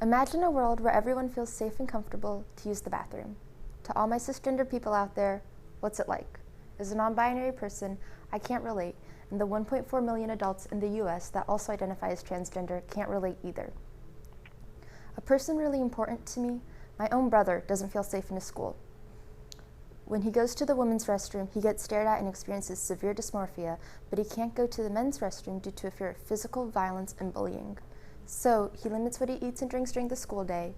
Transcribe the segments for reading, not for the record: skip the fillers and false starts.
Imagine a world where everyone feels safe and comfortable to use the bathroom. To all my cisgender people out there, what's it like? As a non-binary person, I can't relate, and the 1.4 million adults in the US that also identify as transgender can't relate either. A person really important to me, my own brother, doesn't feel safe in his school. When he goes to the women's restroom, he gets stared at and experiences severe dysmorphia, but he can't go to the men's restroom due to a fear of physical violence and bullying. So he limits what he eats and drinks during the school day,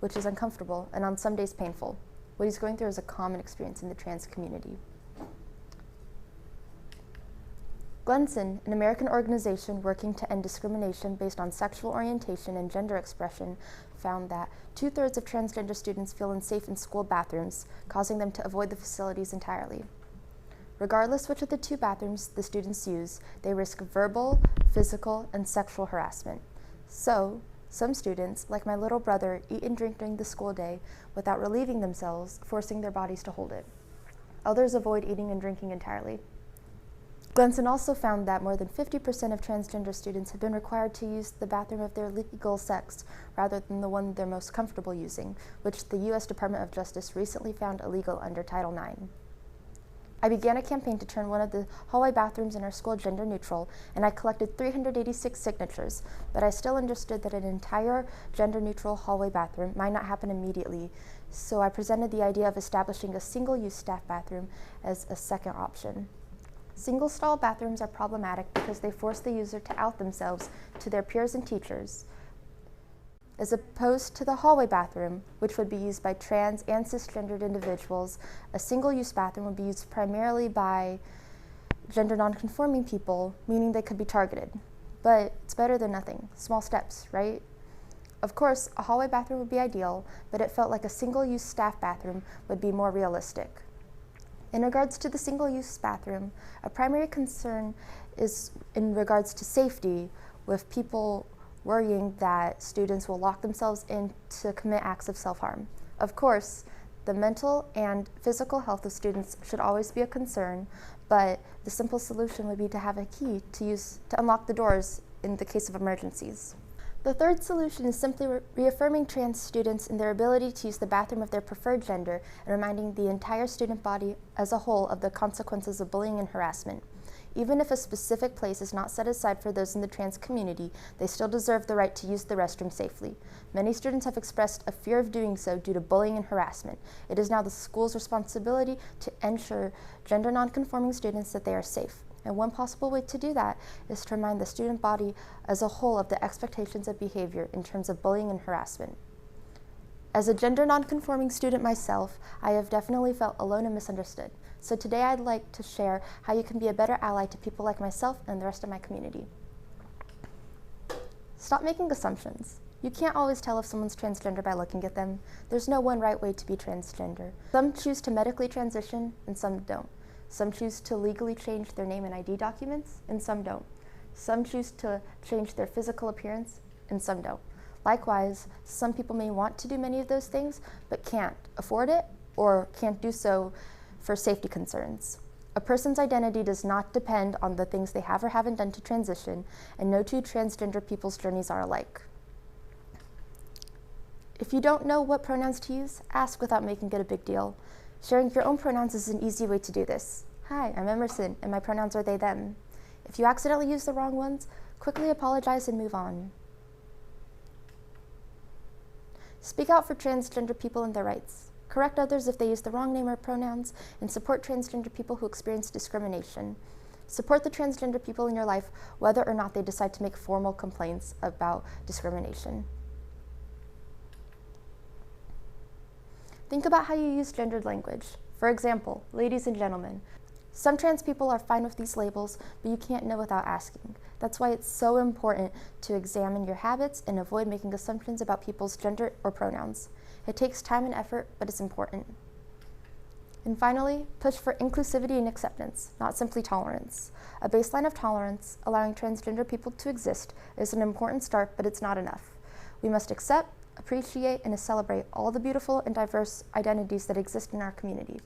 which is uncomfortable and on some days painful. What he's going through is a common experience in the trans community. Glenson, an American organization working to end discrimination based on sexual orientation and gender expression, found that 2/3 of transgender students feel unsafe in school bathrooms, causing them to avoid the facilities entirely. Regardless which of the two bathrooms the students use, they risk verbal, physical, and sexual harassment. So, some students, like my little brother, eat and drink during the school day without relieving themselves, forcing their bodies to hold it. Others avoid eating and drinking entirely. Glenson also found that more than 50% of transgender students have been required to use the bathroom of their legal sex rather than the one they're most comfortable using, which the U.S. Department of Justice recently found illegal under Title IX. I began a campaign to turn one of the hallway bathrooms in our school gender neutral, and I collected 386 signatures, but I still understood that an entire gender neutral hallway bathroom might not happen immediately, so I presented the idea of establishing a single-use staff bathroom as a second option. Single-stall bathrooms are problematic because they force the user to out themselves to their peers and teachers, as opposed to the hallway bathroom, which would be used by trans and cisgendered individuals. A single-use bathroom would be used primarily by gender nonconforming people, meaning they could be targeted. But it's better than nothing. Small steps, right? Of course, a hallway bathroom would be ideal, but it felt like a single-use staff bathroom would be more realistic. In regards to the single-use bathroom, a primary concern is in regards to safety, with people worrying that students will lock themselves in to commit acts of self-harm. Of course, the mental and physical health of students should always be a concern, but the simple solution would be to have a key to unlock the doors in the case of emergencies. The third solution is simply reaffirming trans students in their ability to use the bathroom of their preferred gender and reminding the entire student body as a whole of the consequences of bullying and harassment. Even if a specific place is not set aside for those in the trans community, they still deserve the right to use the restroom safely. Many students have expressed a fear of doing so due to bullying and harassment. It is now the school's responsibility to ensure gender nonconforming students that they are safe. And one possible way to do that is to remind the student body as a whole of the expectations of behavior in terms of bullying and harassment. As a gender nonconforming student myself, I have definitely felt alone and misunderstood. So today I'd like to share how you can be a better ally to people like myself and the rest of my community. Stop making assumptions. You can't always tell if someone's transgender by looking at them. There's no one right way to be transgender. Some choose to medically transition and some don't. Some choose to legally change their name and ID documents and some don't. Some choose to change their physical appearance and some don't. Likewise, some people may want to do many of those things but can't afford it or can't do so for safety concerns. A person's identity does not depend on the things they have or haven't done to transition, and no two transgender people's journeys are alike. If you don't know what pronouns to use, ask without making it a big deal. Sharing your own pronouns is an easy way to do this. Hi, I'm Emerson, and my pronouns are they, them. If you accidentally use the wrong ones, quickly apologize and move on. Speak out for transgender people and their rights. Correct others if they use the wrong name or pronouns, and support transgender people who experience discrimination. Support the transgender people in your life, whether or not they decide to make formal complaints about discrimination. Think about how you use gendered language. For example, ladies and gentlemen. Some trans people are fine with these labels, but you can't know without asking. That's why it's so important to examine your habits and avoid making assumptions about people's gender or pronouns. It takes time and effort, but it's important. And finally, push for inclusivity and acceptance, not simply tolerance. A baseline of tolerance, allowing transgender people to exist, is an important start, but it's not enough. We must accept, appreciate, and celebrate all the beautiful and diverse identities that exist in our community.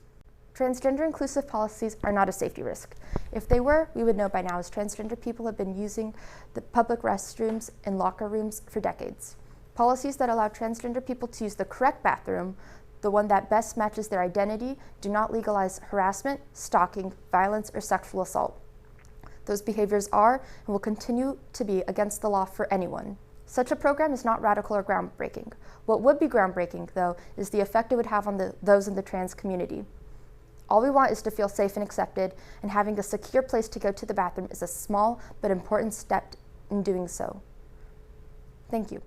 Transgender inclusive policies are not a safety risk. If they were, we would know by now, as transgender people have been using the public restrooms and locker rooms for decades. Policies that allow transgender people to use the correct bathroom, the one that best matches their identity, do not legalize harassment, stalking, violence, or sexual assault. Those behaviors are and will continue to be against the law for anyone. Such a program is not radical or groundbreaking. What would be groundbreaking, though, is the effect it would have on those in the trans community. All we want is to feel safe and accepted, and having a secure place to go to the bathroom is a small but important step in doing so. Thank you.